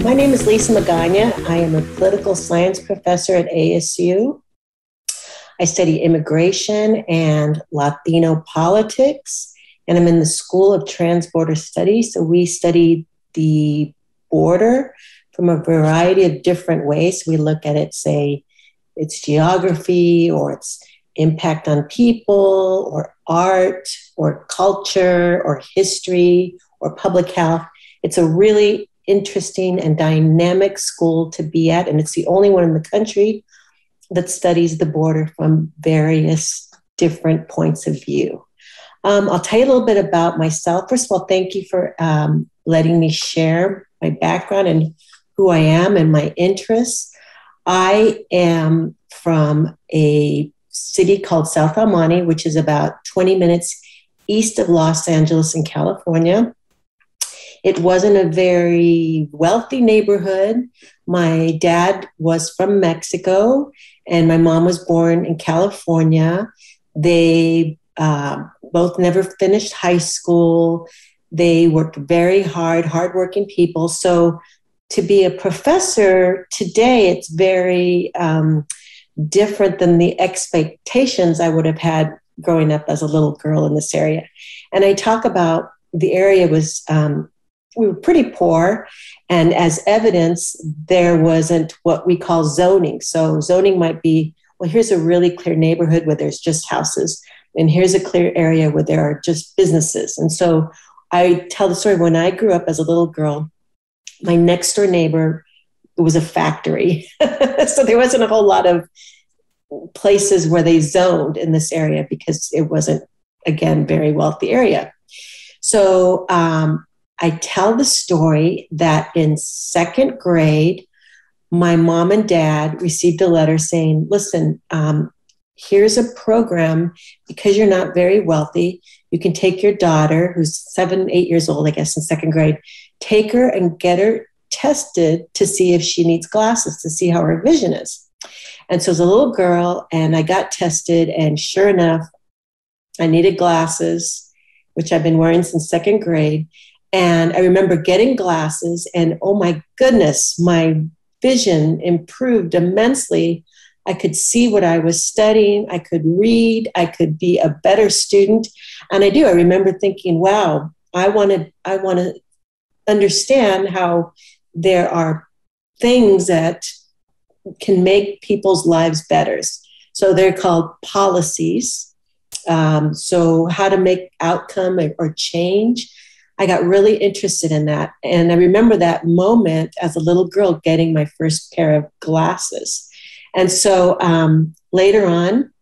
My name is Lisa Magaña. I am a political science professor at ASU. I study immigration and Latino politics, and I'm in the School of Transborder Studies. So we study the border from a variety of different ways. We look at it, say, its geography or its impact on people or art or culture or history or public health. It's a really interesting and dynamic school to be at, and it's the only one in the country that studies the border from various different points of view. I'll tell you a little bit about myself. First of all, thank you for letting me share my background and who I am and my interests. I am from a city called South El Monte, which is about 20 minutes east of Los Angeles in California. It wasn't a very wealthy neighborhood. My dad was from Mexico, and my mom was born in California. They both never finished high school. They worked very hard, hardworking people. So to be a professor today, it's very different than the expectations I would have had growing up as a little girl in this area. And I talk about the area was, we were pretty poor. And as evidence, there wasn't what we call zoning. So zoning might be, well, here's a really clear neighborhood where there's just houses. And here's a clear area where there are just businesses. And so I tell the story, when I grew up as a little girl, my next door neighbor was a factory. So there wasn't a whole lot of places where they zoned in this area because it wasn't, again, very wealthy area. So I tell the story that in second grade, my mom and dad received a letter saying, listen, here's a program because you're not very wealthy. You can take your daughter, who's 7, 8 years old, I guess, in second grade, take her and get her tested to see if she needs glasses, to see how her vision is. And so as a little girl, and I got tested, and sure enough, I needed glasses, which I've been wearing since second grade. And I remember getting glasses, and oh my goodness, my vision improved immensely. I could see what I was studying. I could read. I could be a better student. And I do. I remember thinking, wow, I want to understand how there are things that can make people's lives better. So they're called policies. So how to make outcome or change. I got really interested in that. And I remember that moment as a little girl getting my first pair of glasses. And so later on,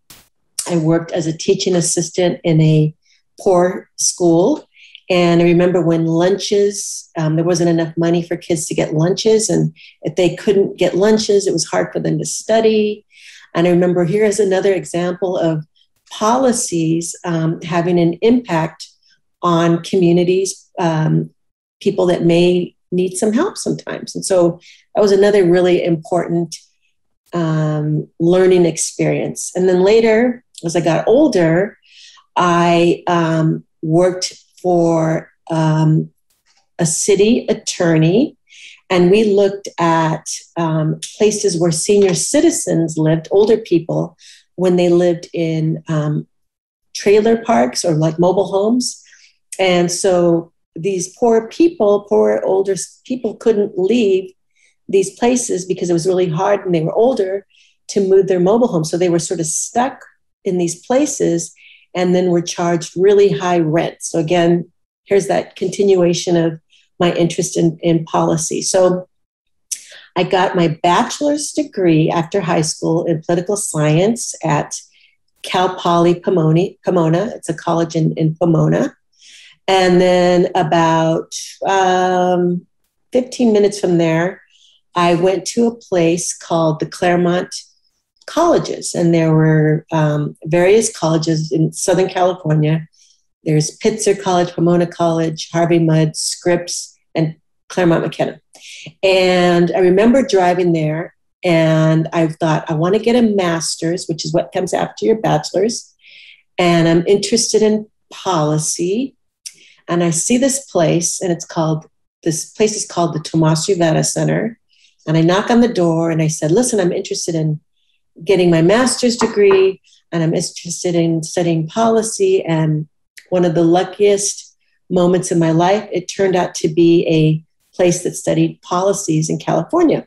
I worked as a teaching assistant in a poor school. And I remember when lunches, there wasn't enough money for kids to get lunches. And if they couldn't get lunches, it was hard for them to study. And I remember here is another example of policies having an impact on communities, people that may need some help sometimes. And so that was another really important learning experience. And then later, as I got older, I worked for a city attorney, and we looked at places where senior citizens lived, older people, when they lived in trailer parks or like mobile homes. And so these poor older people couldn't leave these places because it was really hard when they were older to move their mobile home. So they were sort of stuck in these places and then were charged really high rent. So again, here's that continuation of my interest in policy. So I got my bachelor's degree after high school in political science at Cal Poly Pomona. It's a college in Pomona. And then about 15 minutes from there, I went to a place called the Claremont Colleges. And there were various colleges in Southern California. There's Pitzer College, Pomona College, Harvey Mudd, Scripps, and Claremont McKenna. And I remember driving there, and I thought, I want to get a master's, which is what comes after your bachelor's. And I'm interested in policy. And I see this place, and it's called this place is called the Tomas Rivera Center. And I knock on the door and I said, listen, I'm interested in getting my master's degree and I'm interested in studying policy. And one of the luckiest moments in my life, it turned out to be a place that studied policies in California.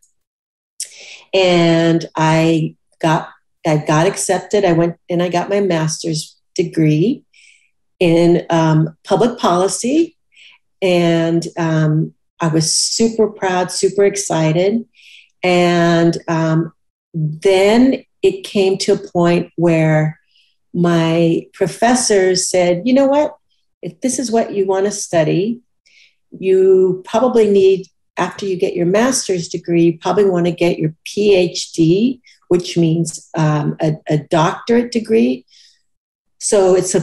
And I got accepted. I went and I got my master's degree in public policy. And I was super proud, super excited. And then it came to a point where my professors said, you know what, if this is what you want to study, you probably need, after you get your master's degree, you probably want to get your PhD, which means a doctorate degree. So it's a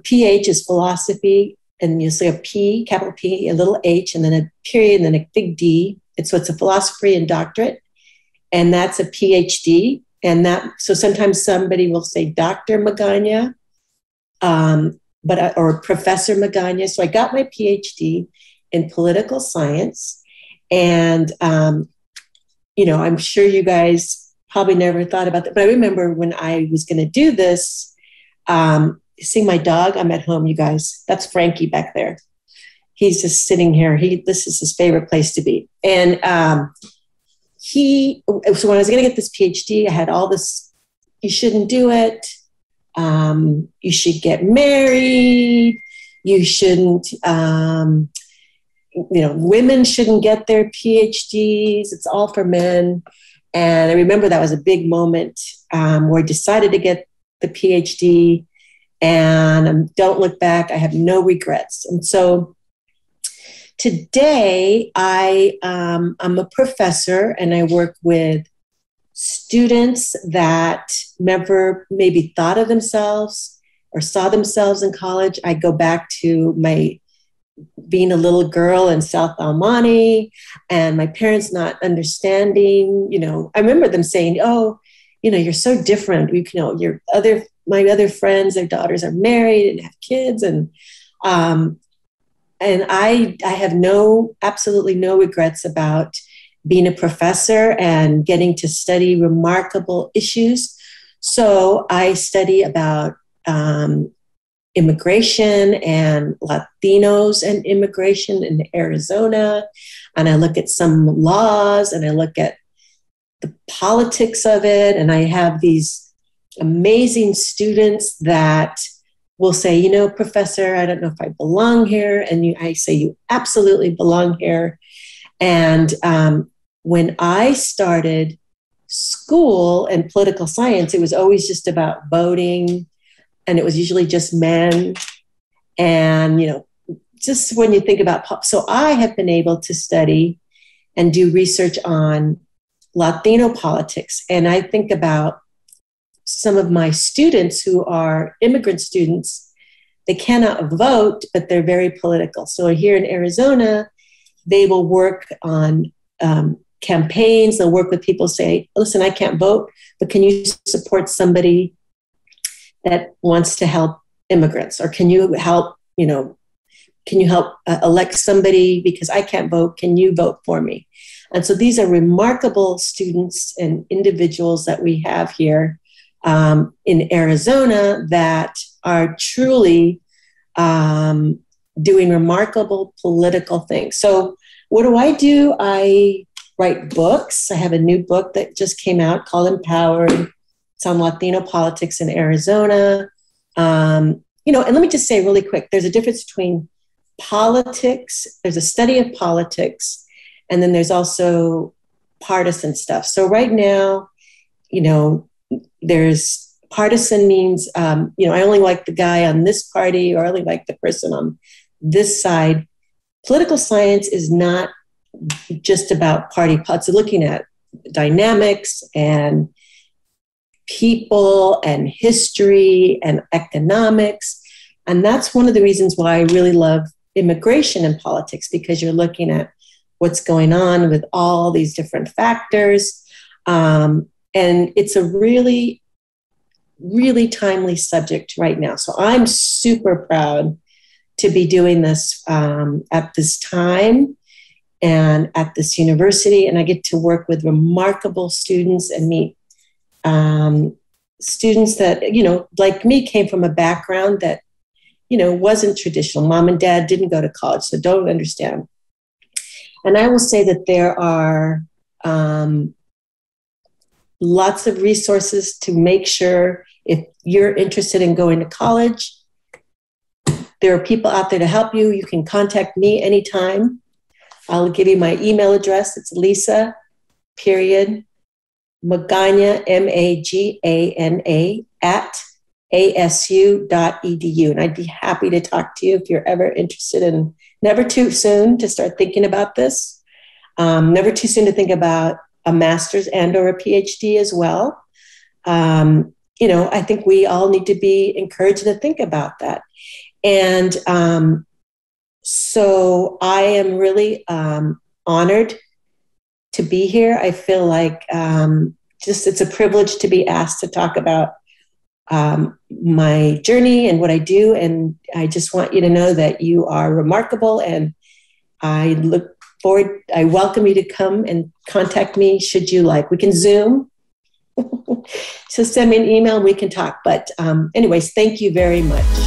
PH is philosophy, and you say a P, capital P, a little H, and then a period, and then a big D. So it's a philosophy and doctorate, and that's a PhD. And so sometimes somebody will say Dr. Magaña, or Professor Magaña. So I got my PhD in political science, and I'm sure you guys probably never thought about that, but I remember when I was going to do this. See my dog? I'm at home, you guys. That's Frankie back there. He's just sitting here. This is his favorite place to be. And so when I was going to get this PhD, I had all this, you shouldn't do it. You should get married. You shouldn't, women shouldn't get their PhDs. It's all for men. And I remember that was a big moment where I decided to get the PhD, and don't look back. I have no regrets. And so today I'm a professor, and I work with students that never maybe thought of themselves or saw themselves in college. I go back to my being a little girl in South Almani and my parents not understanding. I remember them saying, oh, you're so different. My other friends, their daughters are married and have kids. And I have absolutely no regrets about being a professor and getting to study remarkable issues. So I study about immigration and Latinos and immigration in Arizona. And I look at some laws and I look at the politics of it. And I have these amazing students that will say, Professor, I don't know if I belong here. And I say, you absolutely belong here. And when I started school and political science, it was always just about voting. And it was usually just men. And, just when you think about so I have been able to study and do research on Latino politics. And I think about some of my students who are immigrant students. They cannot vote, but they're very political. So here in Arizona, they will work on campaigns. They'll work with people, say, listen, I can't vote, but can you support somebody that wants to help immigrants? Or can you help, elect somebody because I can't vote? Can you vote for me? And so these are remarkable students and individuals that we have here in Arizona that are truly doing remarkable political things. So what do? I write books. I have a new book that just came out called Empowered. It's on Latino politics in Arizona. And let me just say really quick, there's a difference between politics. There's a study of politics, and then there's also partisan stuff. So right now, there's partisan means, I only like the guy on this party, or I only like the person on this side. Political science is not just about party politics. It's looking at dynamics and people and history and economics. And that's one of the reasons why I really love immigration and politics, because you're looking at what's going on with all these different factors. And it's a really, really timely subject right now. So I'm super proud to be doing this at this time. and at this university, and I get to work with remarkable students and meet students that, like me, came from a background that, wasn't traditional. Mom and dad didn't go to college, so don't understand. And I will say that there are lots of resources to make sure if you're interested in going to college, there are people out there to help you. You can contact me anytime. I'll give you my email address. It's Lisa, Magaña, Magana, at asu.edu. And I'd be happy to talk to you if you're ever interested in, never too soon to start thinking about this. Never too soon to think about a master's and or a PhD as well. I think we all need to be encouraged to think about that. And so I am really honored to be here. I feel like it's a privilege to be asked to talk about my journey and what I do. And I just want you to know that you are remarkable, and I look forward. I welcome you to come and contact me should you like. We can Zoom. So send me an email and we can talk. But anyways, thank you very much.